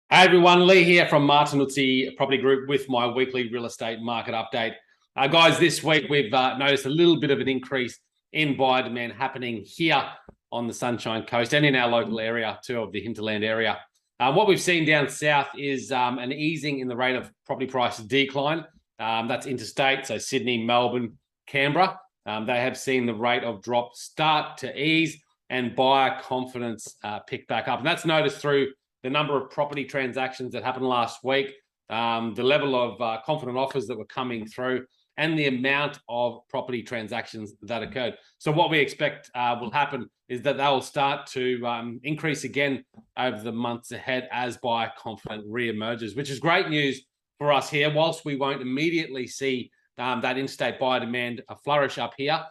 Hey everyone, Leigh here from Martinuzzi Property Group with my weekly real estate market update. Guys, this week we've noticed a little bit of an increase in buyer demand happening here on the Sunshine Coast and in our local area too, of the hinterland area. What we've seen down south is an easing in the rate of property price decline. That's interstate, so Sydney, Melbourne, Canberra. They have seen the rate of drop start to ease and buyer confidence pick back up. And that's noticed through the number of property transactions that happened last week, the level of confident offers that were coming through, and the amount of property transactions that occurred. So what we expect will happen is that they will start to increase again over the months ahead as buyer confidence re-emerges, which is great news for us here. Whilst we won't immediately see that interstate buyer demand flourish up here,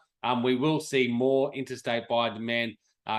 we will see more interstate buyer demand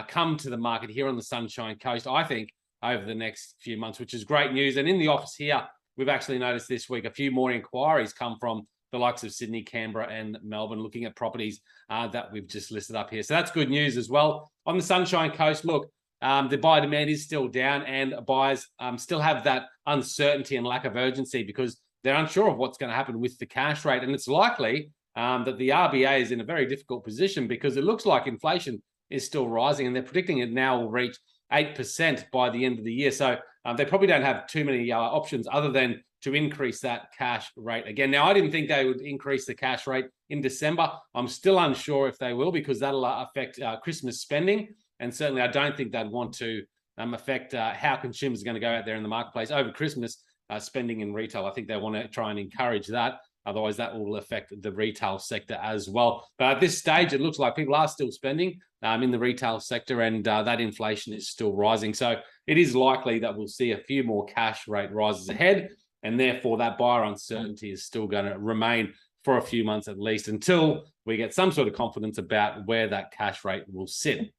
come to the market here on the Sunshine Coast, I think, over the next few months, which is great news. And in the office here, we've actually noticed this week a few more inquiries come from the likes of Sydney, Canberra, and Melbourne, looking at properties that we've just listed up here. So that's good news as well. On the Sunshine Coast, look, the buyer demand is still down, and buyers still have that uncertainty and lack of urgency because they're unsure of what's going to happen with the cash rate. And it's likely that the RBA is in a very difficult position because it looks like inflation is still rising, and they're predicting it now will reach 8% by the end of the year. So they probably don't have too many options other than to increase that cash rate again. Now, I didn't think they would increase the cash rate in December. I'm still unsure if they will because that'll affect Christmas spending. And certainly I don't think they'd want to affect how consumers are going to go out there in the marketplace over Christmas spending in retail. I think they want to try and encourage that. Otherwise, that will affect the retail sector as well. But at this stage, it looks like people are still spending in the retail sector, and that inflation is still rising. So it is likely that we'll see a few more cash rate rises ahead, and therefore that buyer uncertainty is still going to remain for a few months at least until we get some sort of confidence about where that cash rate will sit.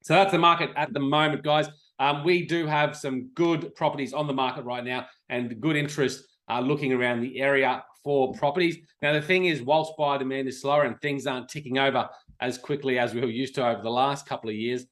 So that's the market at the moment, guys. We do have some good properties on the market right now and good interest looking around the area for properties. Now, the thing is, whilst buyer demand is slower and things aren't ticking over as quickly as we were used to over the last couple of years,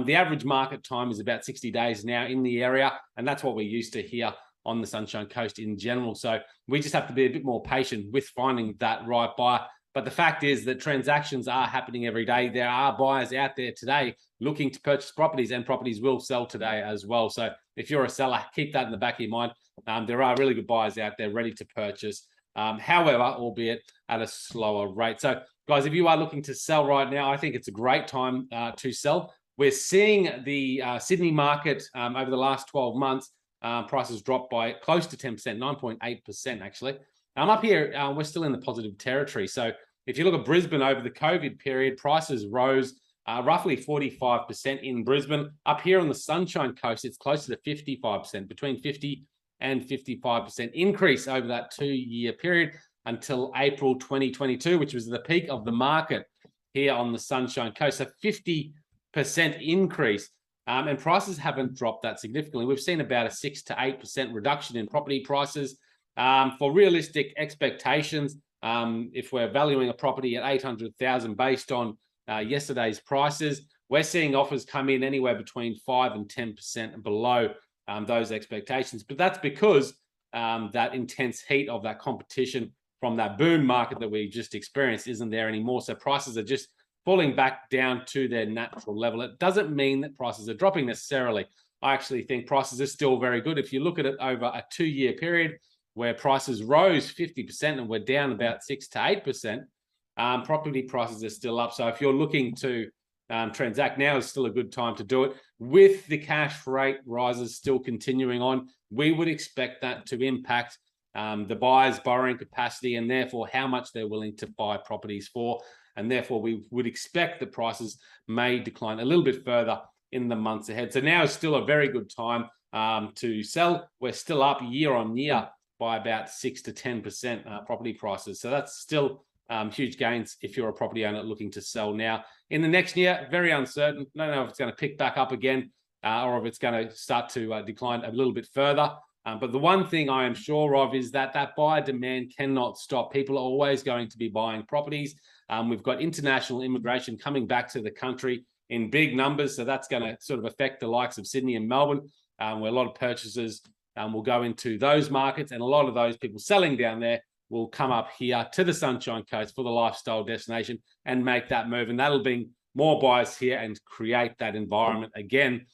the average market time is about 60 days now in the area, and that's what we're used to here on the Sunshine Coast in general. So we just have to be a bit more patient with finding that right buyer. But the fact is that transactions are happening every day. There are buyers out there today looking to purchase properties, and properties will sell today as well. So if you're a seller, keep that in the back of your mind. There are really good buyers out there ready to purchase, however, albeit at a slower rate. So guys, if you are looking to sell right now, I think it's a great time to sell. We're seeing the Sydney market over the last 12 months, prices dropped by close to 10%, 9.8% actually. Up here, we're still in the positive territory. So if you look at Brisbane over the COVID period, prices rose roughly 45% in Brisbane. Up here on the Sunshine Coast, it's closer to 55%, between 50 and 55% increase over that 2-year period until April 2022, which was the peak of the market here on the Sunshine Coast. So 50% increase. And prices haven't dropped that significantly. We've seen about a 6 to 8% reduction in property prices. For realistic expectations, if we're valuing a property at 800,000 based on yesterday's prices, we're seeing offers come in anywhere between 5 and 10% below those expectations. But that's because that intense heat of that competition from that boom market that we just experienced isn't there anymore. So prices are just falling back down to their natural level. It doesn't mean that prices are dropping necessarily. I actually think prices are still very good. If you look at it over a 2-year period where prices rose 50% and we're down about 6 to 8%, property prices are still up. So if you're looking to transact, now is still a good time to do it. With the cash rate rises still continuing on, we would expect that to impact the buyer's borrowing capacity and therefore how much they're willing to buy properties for. And therefore, we would expect that prices may decline a little bit further in the months ahead. So now is still a very good time to sell. We're still up year on year by about 6 to 10% property prices. So that's still huge gains if you're a property owner looking to sell now. In the next year, very uncertain. Don't know if it's going to pick back up again or if it's going to start to decline a little bit further. But the one thing I am sure of is that that buyer demand cannot stop. People are always going to be buying properties. We've got international immigration coming back to the country in big numbers. So that's going to sort of affect the likes of Sydney and Melbourne, where a lot of purchasers will go into those markets, and a lot of those people selling down there will come up here to the Sunshine Coast for the lifestyle destination and make that move. And that'll bring more buyers here and create that environment again,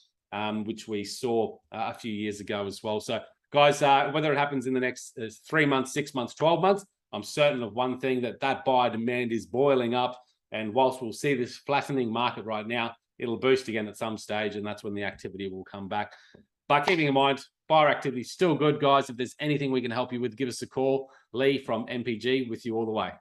which we saw a few years ago as well. So guys, whether it happens in the next 3 months, 6 months, 12 months, I'm certain of one thing, that buyer demand is boiling up. And whilst we'll see this flattening market right now, it'll boost again at some stage, and that's when the activity will come back. But keeping in mind, buyer activity is still good, guys. If there's anything we can help you with, give us a call. Leigh from MPG with you all the way.